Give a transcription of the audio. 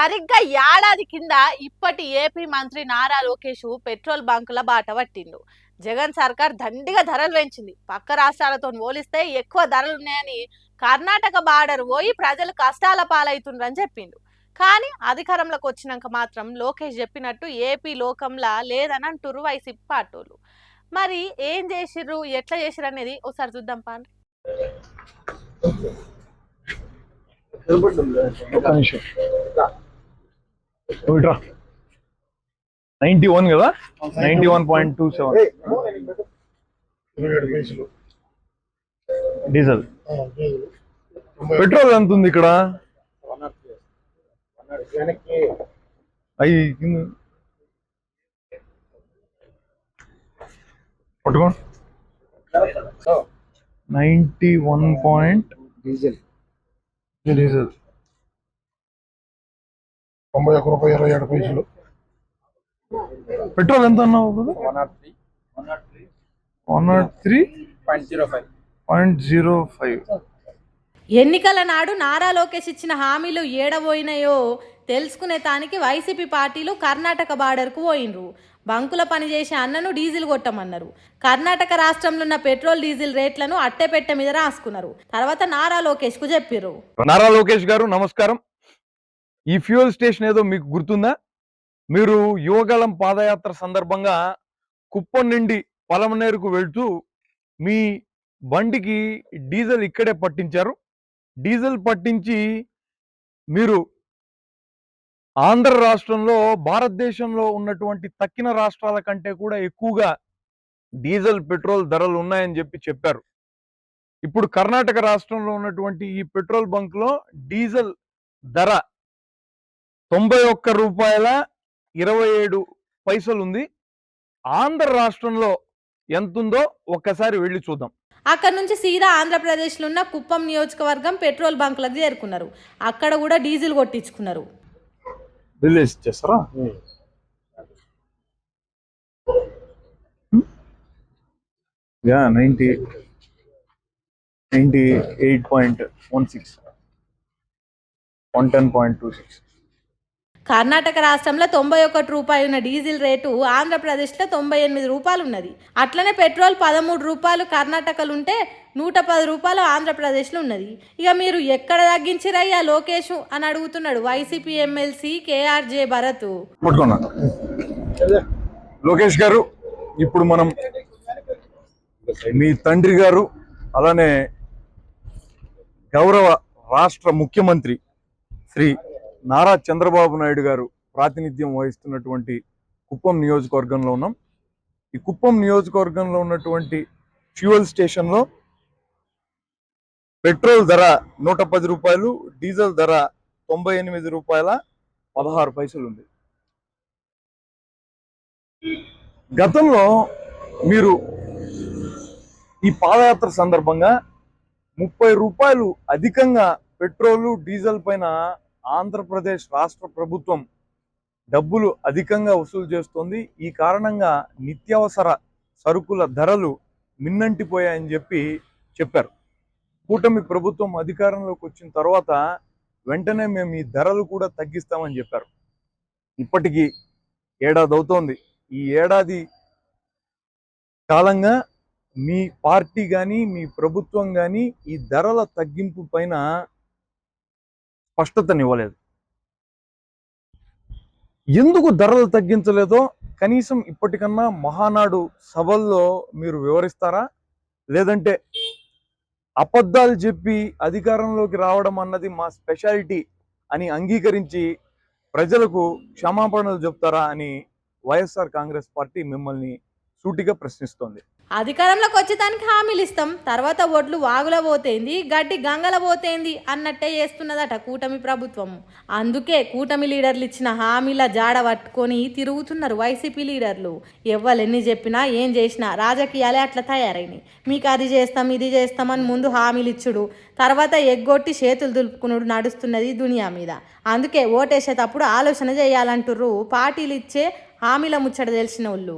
సరిగ్గా ఏడాది కింద ఇప్పటి ఏపీ మంత్రి నారా లోకేష్ పెట్రోల్ బంకుల బాట పట్టిండు. జగన్ సర్కార్ దండిగా ధరలు పెంచింది. పక్క రాష్ట్రాలతో పోలిస్తే ఎక్కువ ధరలు ఉన్నాయని కర్ణాటక బార్డర్ పోయి ప్రజలు కష్టాల పాలవుతుండ్రని చెప్పిండు. కానీ అధికారంలోకి వచ్చినాక మాత్రం లోకేష్ చెప్పినట్టు ఏపీ లోకంలా లేదని అంటుర్రు వైసీపీ పార్టీలు. మరి ఏం చేసిర్రు, ఎట్లా చేసిర్రు అనేది ఒకసారి చూద్దాం పాండి. ఒక్క నిమిషం 91 కదా, 91.27 డీజిల్. పెట్రోల్ ఎంత ఉంది ఇక్కడ? అవి పట్టుకో. 91 డీజిల్ డీజిల్ 91 రూపాయలు 27 పైసలు. పెట్రోల్ ఎంత అన్నావు? 103.05. ఎన్నికల నాడు నారా లోకేష్ ఇచ్చిన హామీలు ఏడబోయినాయో తెలుసుకునే తానికి వైసీపీ పార్టీలు కర్ణాటక బార్డర్కు పోయినరు. బంకుల పనిచేసే అన్నను డీజిల్ కొట్టమన్నారు. కర్ణాటక రాష్ట్రంలో ఉన్న పెట్రోల్ డీజిల్ రేట్లను అట్టెపెట్టె మీద రాసుకున్నారు. తర్వాత నారా లోకేష్ కు చెప్పారు. నారా లోకేష్ గారు నమస్కారం. ఈ ఫ్యూయల్ స్టేషన్ ఏదో మీకు గుర్తుందా? మీరు యువగలం పాదయాత్ర సందర్భంగా కుప్పం నుండి పలమనేరుకు వెళ్తూ మీ బండికి డీజిల్ ఇక్కడే పట్టించారు. డీజిల్ పట్టించి మీరు ఆంధ్ర రాష్ట్రంలో భారతదేశంలో ఉన్నటువంటి తక్కిన రాష్ట్రాల కంటే కూడా ఎక్కువగా డీజిల్ పెట్రోల్ ధరలు ఉన్నాయని చెప్పారు. ఇప్పుడు కర్ణాటక రాష్ట్రంలో ఉన్నటువంటి ఈ పెట్రోల్ బంక్ లో డీజిల్ ధర 91 రూపాయల 27 పైసలు ఉంది. ఆంధ్ర రాష్ట్రంలో ఎంత ఉందో ఒక్కసారి వెళ్ళి చూద్దాం. అక్కడ నుంచి సీదా ఆంధ్రప్రదేశ్లో ఉన్న కుప్పం నియోజకవర్గం పెట్రోల్ బంకులకు చేరుకున్నారు. అక్కడ కూడా డీజిల్ కొట్టించుకున్నారు. రిలీజ్ చేస్తారా? 98.16 110.26. కర్ణాటక రాష్ట్రంలో 91 రూపాయలు ఉన్న డీజిల్ రేటు ఆంధ్రప్రదేశ్లో 98 రూపాయలు ఉన్నది. అట్లనే పెట్రోల్ 13 రూపాయలు కర్ణాటకలు ఉంటే 110 రూపాయలు ఆంధ్రప్రదేశ్లో ఉన్నది. ఇక మీరు ఎక్కడ తగ్గించిరయ్యా లోకేష్ అని అడుగుతున్నాడు YCP MLC KRJ Bharat. Lokesh గారు, ఇప్పుడు మనం మీ తండ్రి గారు అలానే గౌరవ రాష్ట్ర ముఖ్యమంత్రి శ్రీ నారా చంద్రబాబు నాయుడు గారు ప్రాతినిధ్యం వహిస్తున్నటువంటి కుప్పం నియోజకవర్గంలో ఉన్నాం. ఈ కుప్పం నియోజకవర్గంలో ఉన్నటువంటి ఫ్యూయల్ స్టేషన్లో పెట్రోల్ ధర 110 రూపాయలు, డీజిల్ ధర 98 రూపాయల 16 పైసలు ఉంది. గతంలో మీరు ఈ పాదయాత్ర సందర్భంగా 30 రూపాయలు అధికంగా పెట్రోలు డీజిల్ పైన ఆంధ్రప్రదేశ్ రాష్ట్ర ప్రభుత్వం డబ్బులు అధికంగా వసూలు చేస్తోంది. ఈ కారణంగా నిత్యావసర సరుకుల ధరలు మిన్నంటిపోయాయని చెప్పారు. కూటమి ప్రభుత్వం అధికారంలోకి వచ్చిన తర్వాత వెంటనే మేము ఈ ధరలు కూడా తగ్గిస్తామని చెప్పారు. ఇప్పటికీ ఏడాది అవుతోంది. ఈ ఏడాది కాలంగా మీ పార్టీ కానీ మీ ప్రభుత్వం కానీ ఈ ధరల తగ్గింపు పైన స్పష్టతనివ్వలేదు. ఎందుకు ధరలు తగ్గించలేదో కనీసం ఇప్పటికన్నా మహానాడు సభల్లో మీరు వివరిస్తారా? లేదంటే అబద్ధాలు చెప్పి అధికారంలోకి రావడం అన్నది మా స్పెషాలిటీ అని అంగీకరించి ప్రజలకు క్షమాపణలు చెప్తారా అని వైఎస్ఆర్ కాంగ్రెస్ పార్టీ మిమ్మల్ని సూటిగా ప్రశ్నిస్తోంది. అధికారంలోకి వచ్చేదానికి హామీలు ఇస్తాం, తర్వాత ఒడ్లు వాగుల పోతేంది, గడ్డి గంగల పోతేంది అన్నట్టే చేస్తున్నదట కూటమి ప్రభుత్వం. అందుకే కూటమి లీడర్లు ఇచ్చిన హామీల జాడ పట్టుకొని తిరుగుతున్నారు వైసీపీ లీడర్లు. ఎవ్వరు ఎన్ని చెప్పినా ఏం చేసినా రాజకీయాలే అట్లా తయారైనాయి. మీకు అది చేస్తాం ఇది చేస్తామని ముందు హామీలు ఇచ్చుడు, తర్వాత ఎగ్గొట్టి చేతులు దులుపుకునుడు నడుస్తున్నది దునియా మీద. అందుకే ఓటేసేటప్పుడు ఆలోచన చేయాలంటుర్రు పార్టీలు ఇచ్చే హామీల ముచ్చట తెలిసిన వాళ్ళు.